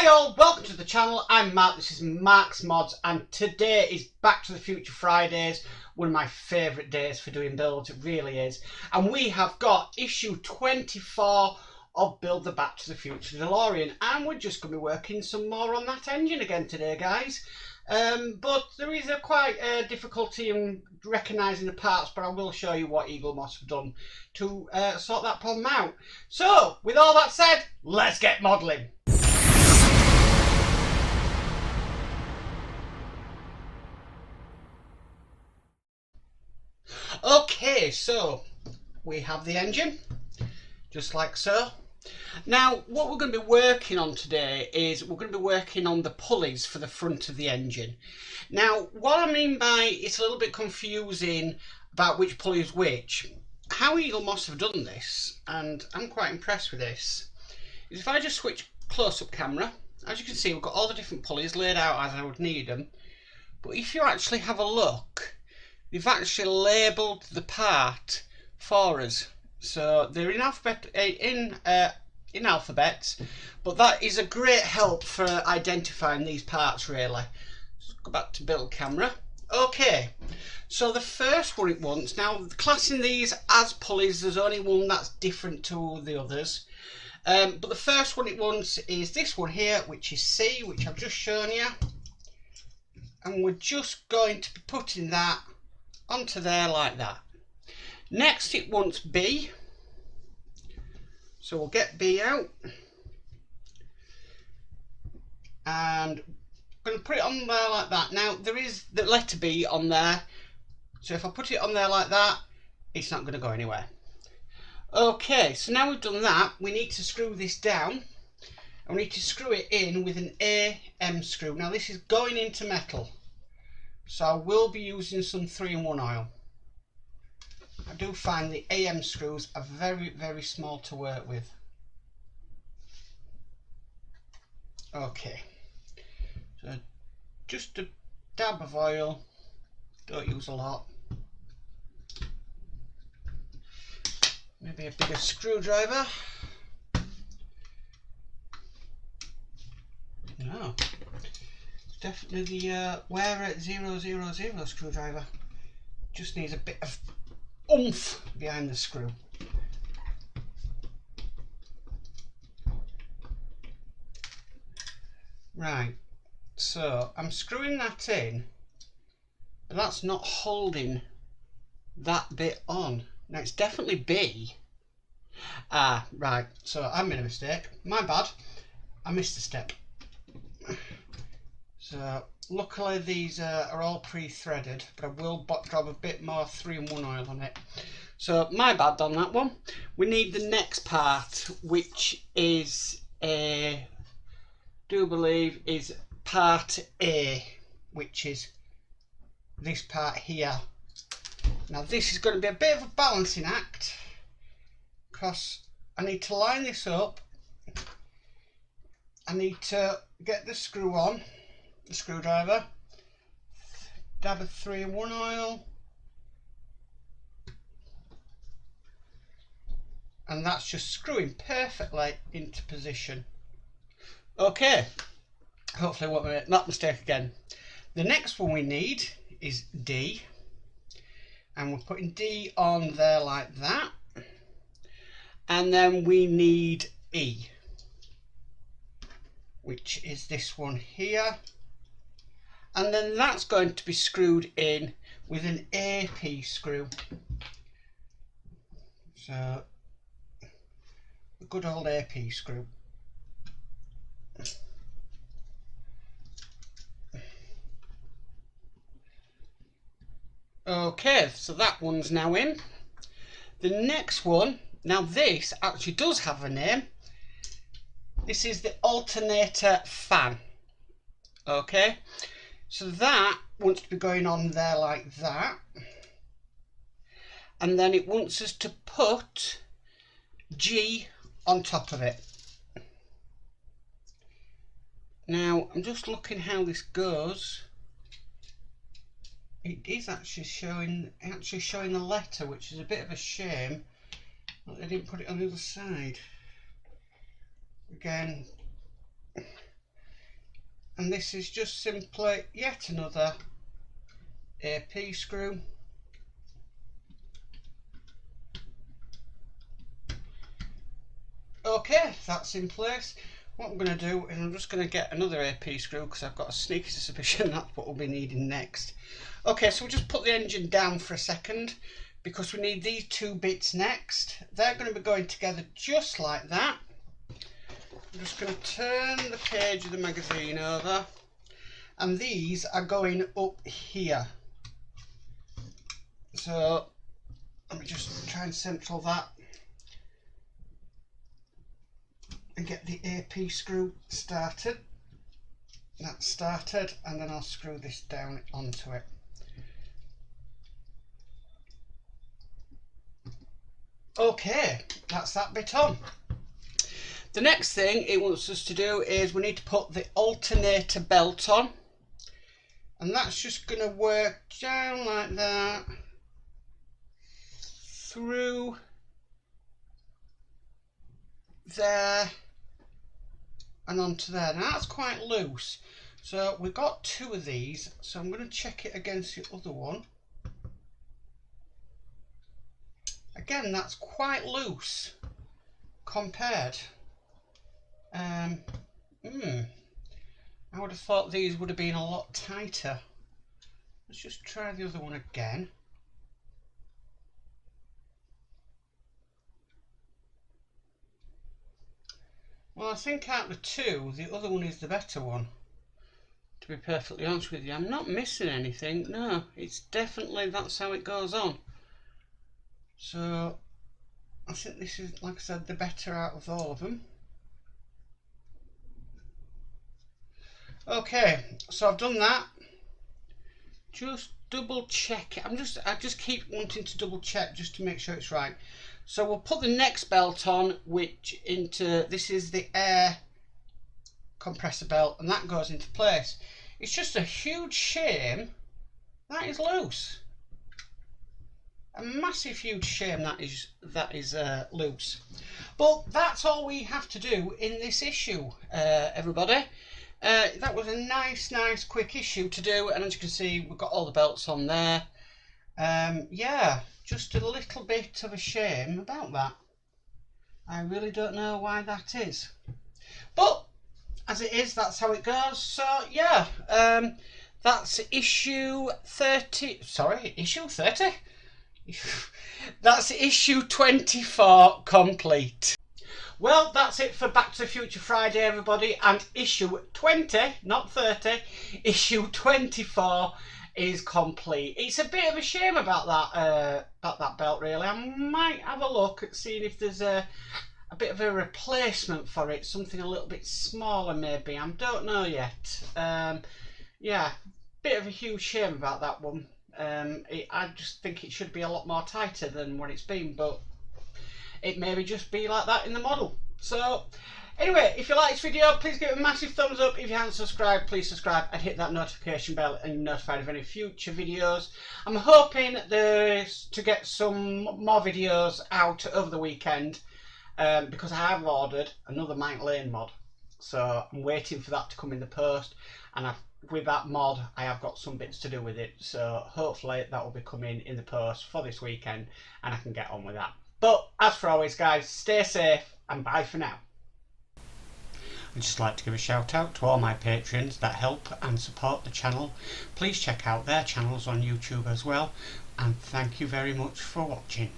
Hi all, welcome to the channel. I'm Mark, this is Mark's Mods, and today is Back to the Future Fridays, one of my favourite days for doing builds, it really is. And we have got issue 24 of Build the Back to the Future Delorean, and we're just going to be working some more on that engine again today, guys. But there is quite a difficulty in recognising the parts, but I will show you what Eagle Moss have done to sort that problem out. So, with all that said, let's get modelling. Okay, so we have the engine, just like so. Now, what we're going to be working on today is we're going to be working on the pulleys for the front of the engine. Now, what I mean by it's a little bit confusing about which pulley is which, how Eagle Moss have done this, and I'm quite impressed with this, is if I just switch close-up camera, as you can see, we've got all the different pulleys laid out as I would need them. But if you actually have a look, they've actually labelled the part for us. So they're in alphabets, but that is a great help for identifying these parts really. Let's go back to build camera. Okay, so the first one it wants, now classing these as pulleys, there's only one that's different to the others. But the first one it wants is this one here, which is C, which I've just shown you. And we're just going to be putting that onto there like that. Next it wants B, so we'll get B out and I'm going to put it on there like that. Now there is the letter B on there, so if I put it on there like that, it's not going to go anywhere. Okay, so now we've done that, we need to screw this down and we need to screw it in with an AM screw. Now this is going into metal, so I will be using some 3-in-1 oil. I do find the AM screws are very, very small to work with. Okay, so just a dab of oil, don't use a lot. Maybe a bigger screwdriver. No, it's definitely the Ware 000 screwdriver. Just needs a bit of oomph behind the screw. Right, so I'm screwing that in, but that's not holding that bit on. Now it's definitely B. Ah, right, so I made a mistake. My bad, I missed a step. So luckily these are all pre-threaded, but I will drop a bit more 3-in-1 oil on it. So my bad on that one. We need the next part, which is do believe is part A, which is this part here. Now this is going to be a bit of a balancing act because I need to line this up. I need to get the screw on, the screwdriver, dab of 3-in-1 oil, and that's just screwing perfectly into position. Okay, hopefully I won't make that mistake again. The next one we need is D, and we're putting D on there like that, and then we need E, which is this one here, and then that's going to be screwed in with an AP screw. So a good old AP screw. Okay, so that one's now in. The next one, now this actually does have a name. This is the Alternator Fan. Okay, so that wants to be going on there like that, and then it wants us to put G on top of it. Now I'm just looking how this goes. It is actually showing the letter, which is a bit of a shame that they didn't put it on the other side. Again, and this is just simply yet another AP screw. Okay, that's in place. What I'm going to do is I'm just going to get another AP screw because I've got a sneaky suspicion that's what we'll be needing next. Okay, so we'll just put the engine down for a second because we need these two bits next. They're going to be going together just like that. I'm just going to turn the page of the magazine over, and these are going up here. So let me just try and central that and get the AP screw started. That's started, and then I'll screw this down onto it. Okay, that's that bit on. The next thing it wants us to do is we need to put the alternator belt on, and that's just going to work down like that through there and onto there. Now that's quite loose, so we've got two of these, so I'm going to check it against the other one. Again, that's quite loose compared. I would have thought these would have been a lot tighter. Let's just try the other one again. Well, I think out of the two, the other one is the better one, to be perfectly honest with you. I'm not missing anything, no, it's definitely, that's how it goes on. So I think this is, like I said, the better out of all of them. Okay, so I've done that. Just double check it. I just keep wanting to double check just to make sure it's right. So we'll put the next belt on, which this is the air compressor belt, and that goes into place. It's just a huge shame that is loose. A massive huge shame that is loose. But that's all we have to do in this issue, everybody. That was a nice quick issue to do, and as you can see, we've got all the belts on there. Yeah, just a little bit of a shame about that. I really don't know why that is, but as it is, that's how it goes. So yeah, that's issue 30. Sorry, issue 30. That's issue 24 complete. Well, that's it for Back to the Future Friday, everybody, and issue 20, not 30, issue 24 is complete. It's a bit of a shame about that belt, really. I might have a look at seeing if there's a bit of a replacement for it, something a little bit smaller maybe. I don't know yet. Yeah, bit of a huge shame about that one. I just think it should be a lot more tighter than what it's been, but it may just be like that in the model. So anyway, if you like this video, please give it a massive thumbs up. If you haven't subscribed, please subscribe and hit that notification bell and you're notified of any future videos. I'm hoping to get some more videos out over the weekend, because I have ordered another Mike Lane mod, so I'm waiting for that to come in the post, and with that mod I have got some bits to do with it, so hopefully that will be coming in the post for this weekend and I can get on with that. But as for always, guys, stay safe and bye for now. I'd just like to give a shout out to all my patrons that help and support the channel. Please check out their channels on YouTube as well, and thank you very much for watching.